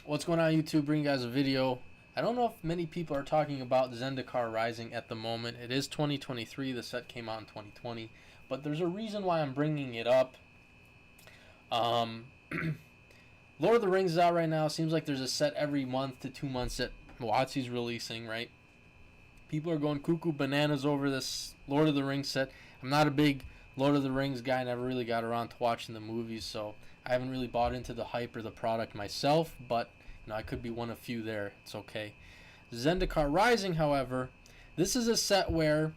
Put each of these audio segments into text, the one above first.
What's going on, YouTube? Bringing you guys a video. I don't know if many people are talking about Zendikar Rising at the moment. It is 2023. The set came out in 2020, but there's a reason why I'm bringing it up. Lord of the Rings is out right now. Seems like there's a set every month to 2 months that WotC's releasing, right? People are going cuckoo bananas over this Lord of the Rings set. I'm not a big Lord of the Rings guy. Never really got around to watching the movies, so I haven't really bought into the hype or the product myself, but I could be one of few there. It's okay. Zendikar Rising, however, this is a set where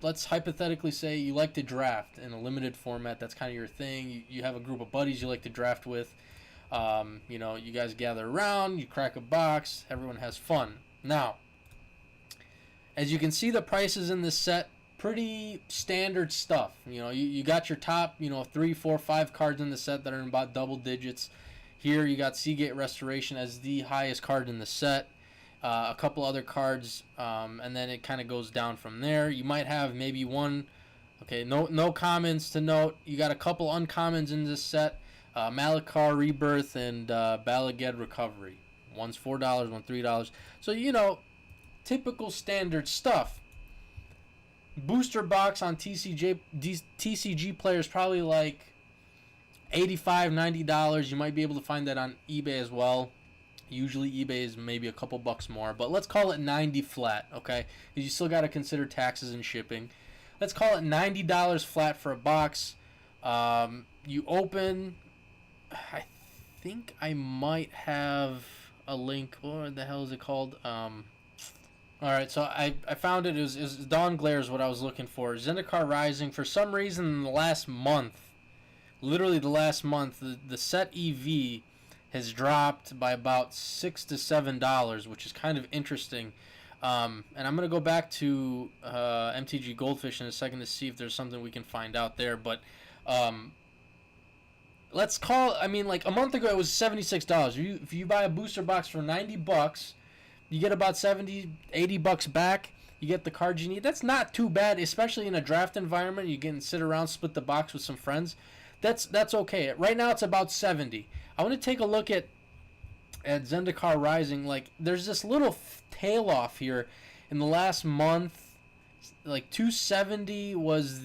let's hypothetically say you like to draft in a limited format. That's kind of your thing. You have a group of buddies you like to draft with. You guys gather around, you crack a box, everyone has fun. Now, as you can see, the prices in this set, pretty standard stuff. You got your top 3, 4, 5 cards in the set that are in about double digits. Here you got Seagate Restoration as the highest card in the set, a couple other cards, and then it kind of goes down from there. You might have maybe one, no commons to note. You got a couple uncommons in this set, Malakar Rebirth and Balaged Recovery. One's $4, one's $3. So typical standard stuff. Booster box on TCG players probably like $85, $90. You might be able to find that on eBay as well. Usually eBay is maybe a couple bucks more, but let's call it 90 flat, okay? Because you still got to consider taxes and shipping. Let's call it $90 flat for a box. You open. I think I might have a link. What the hell is it called? Alright, so I found it. It was Dawn Glare is what I was looking for. Zendikar Rising. For some reason, in the last month, literally the last month, the set EV has dropped by about $6 to $7, which is kind of interesting. And I'm going to go back to MTG Goldfish in a second to see if there's something we can find out there. But let's call, like a month ago it was $76. If you buy a booster box for $90, you get about $70-$80 back. You get the cards you need. That's not too bad, especially in a draft environment. You can sit around, split the box with some friends. That's okay. Right now it's about $70. I want to take a look at Zendikar Rising. Like, there's this little tail off here in the last month. Like $270 was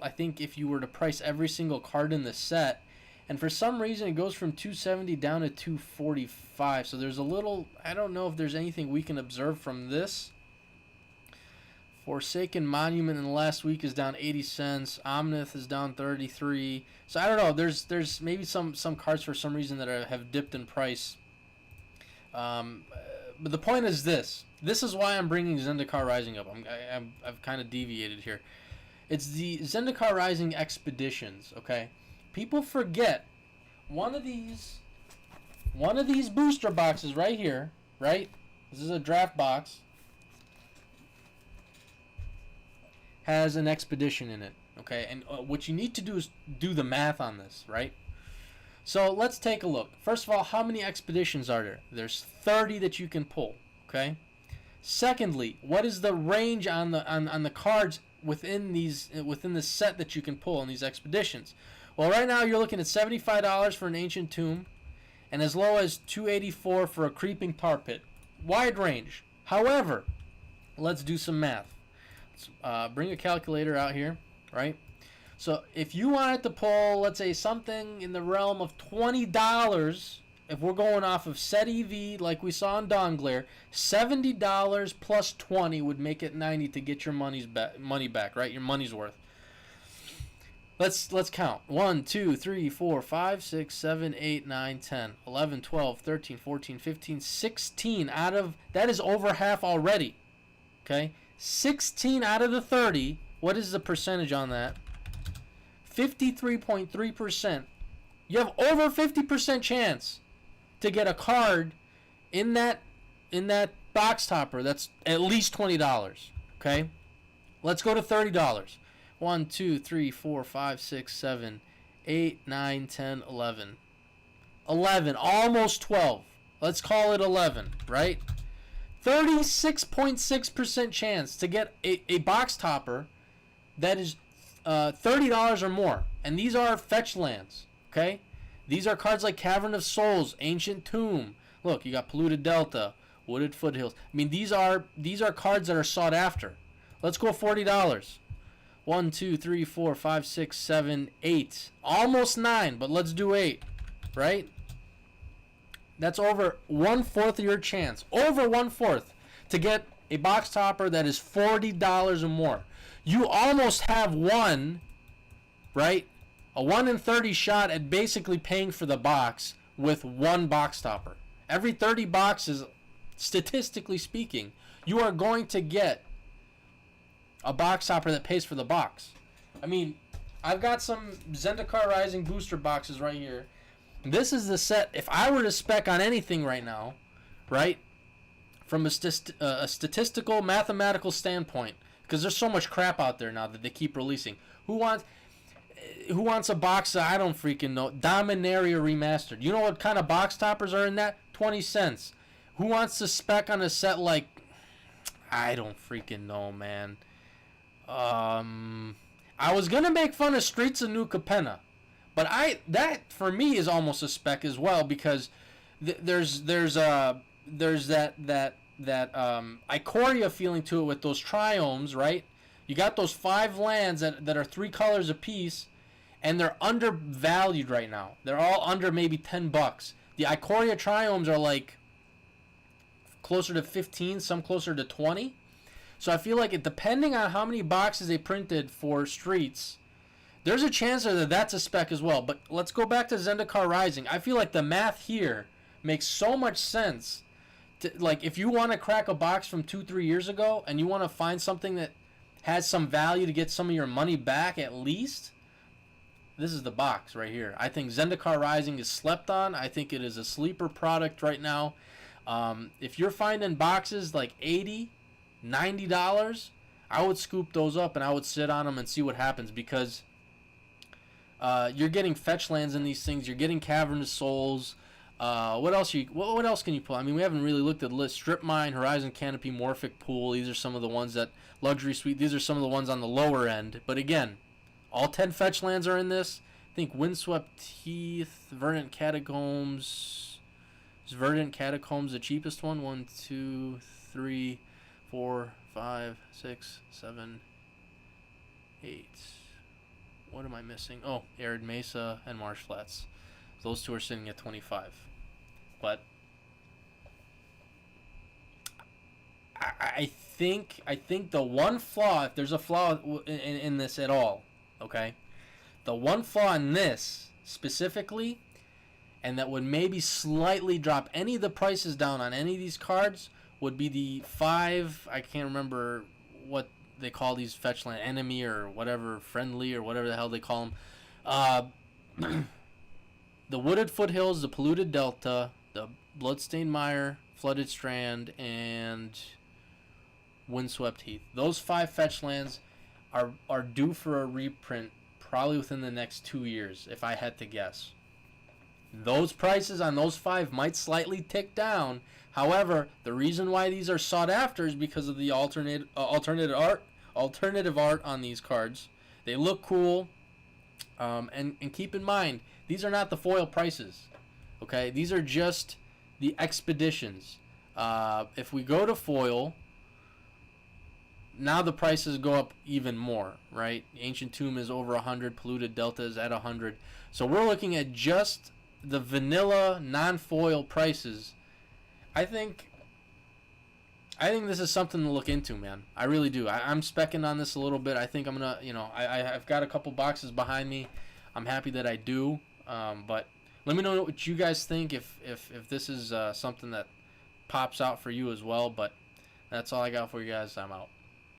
I think if you were to price every single card in the set. And for some reason, it goes from $270 down to $245. So there's a little, I don't know if there's anything we can observe from this. Forsaken Monument in the last week is down 80 cents. Omnith is down 33. So I don't know. There's maybe some cards for some reason that have dipped in price. But the point is this. This is why I'm bringing Zendikar Rising up. I've kind of deviated here. It's the Zendikar Rising Expeditions, okay? People forget one of these booster boxes right here, right? This is a draft box. Has an expedition in it, okay? And what you need to do is do the math on this, right? So let's take a look. First of all, how many expeditions are there? There's 30 that you can pull, okay? Secondly, what is the range on the cards within the set that you can pull in these expeditions? Well, right now you're looking at $75 for an Ancient Tomb and as low as $284 for a Creeping Tar Pit. Wide range. However, let's do some math. Let's bring a calculator out here, right? So if you wanted to pull, let's say, something in the realm of $20, if we're going off of set EV like we saw in Dawn Glare, $70 plus 20 would make it 90 to get your money back, right? Your money's worth. Let's count. 1, 2, 3, 4, 5, 6, 7, 8, 9, 10, 11, 12, 13, 14, 15, 16 out of, that is over half already. Okay? 16 out of the 30, what is the percentage on that? 53.3%. You have over 50% chance to get a card in that box topper that's at least $20. Okay? Let's go to $30. 1, 2, 3, 4, 5, 6, 7, 8, 9, 10, 11. 11, almost 12. Let's call it 11, right? 36.6% chance to get a box topper that is $30 or more. And these are fetch lands, okay? These are cards like Cavern of Souls, Ancient Tomb. Look, you got Polluted Delta, Wooded Foothills. I mean, these are cards that are sought after. Let's go $40. 1, 2, 3, 4, 5, 6, 7, 8. Almost 9, but let's do 8, right? That's over 1/4 of your chance. Over 1/4 to get a box topper that is $40 or more. You almost have one, right? A 1 in 30 shot at basically paying for the box with one box topper. Every 30 boxes, statistically speaking, you are going to get a box topper that pays for the box. I mean, I've got some Zendikar Rising booster boxes right here. This is the set. If I were to spec on anything right now, right, from a statistical, mathematical standpoint, because there's so much crap out there now that they keep releasing. Who wants a box that I don't freaking know? Dominaria Remastered. You know what kind of box toppers are in that? 20 cents. Who wants to spec on a set like... I don't freaking know, man. I was going to make fun of Streets of New Capenna. But that, for me, is almost a spec as well, because there's that Ikoria feeling to it with those triomes, right? You got those 5 lands that are 3 colors apiece, and they're undervalued right now. They're all under maybe $10. The Ikoria triomes are like closer to 15, some closer to 20. So I feel like depending on how many boxes they printed for Streets, there's a chance that that's a spec as well. But let's go back to Zendikar Rising. I feel like the math here makes so much sense. Like, if you want to crack a box from 2-3 years ago and you want to find something that has some value to get some of your money back at least, this is the box right here. I think Zendikar Rising is slept on. I think it is a sleeper product right now. If you're finding boxes like $80, $90, I would scoop those up and I would sit on them and see what happens, because you're getting fetch lands in these things. You're getting Cavern of Souls. What else can you pull? I mean, we haven't really looked at the list. Strip Mine, Horizon Canopy, Morphic Pool. These are some of the ones that... Luxury Suite. These are some of the ones on the lower end. But again, all 10 fetch lands are in this. I think Windswept Heath, Verdant Catacombs. Is Verdant Catacombs the cheapest one? 1, 2, 3, 4, 5, 6, 7, 8. What am I missing? Oh, Arid Mesa and Marsh Flats. Those two are sitting at 25. But I think the one flaw, if there's a flaw in this at all, okay, the one flaw in this specifically, and that would maybe slightly drop any of the prices down on any of these cards, would be the 5, I can't remember what they call these fetch land, enemy or whatever, friendly or whatever the hell they call them. The Wooded Foothills, the Polluted Delta, the Bloodstained Mire, Flooded Strand, and Windswept Heath. Those 5 fetch lands are due for a reprint probably within the next 2 years, if I had to guess. Those prices on those 5 might slightly tick down. However, the reason why these are sought after is because of the alternative art on these cards. They look cool, and keep in mind, these are not the foil prices. Okay, these are just the expeditions. If we go to foil, now the prices go up even more, right? Ancient Tomb is over 100, Polluted Delta is at 100. So we're looking at just the vanilla non-foil prices. I think this is something to look into, man. I really do. I'm specking on this a little bit. I think I'm gonna, I've got a couple boxes behind me. I'm happy that I do. But let me know what you guys think, if this is something that pops out for you as well. But that's all I got for you guys. I'm out.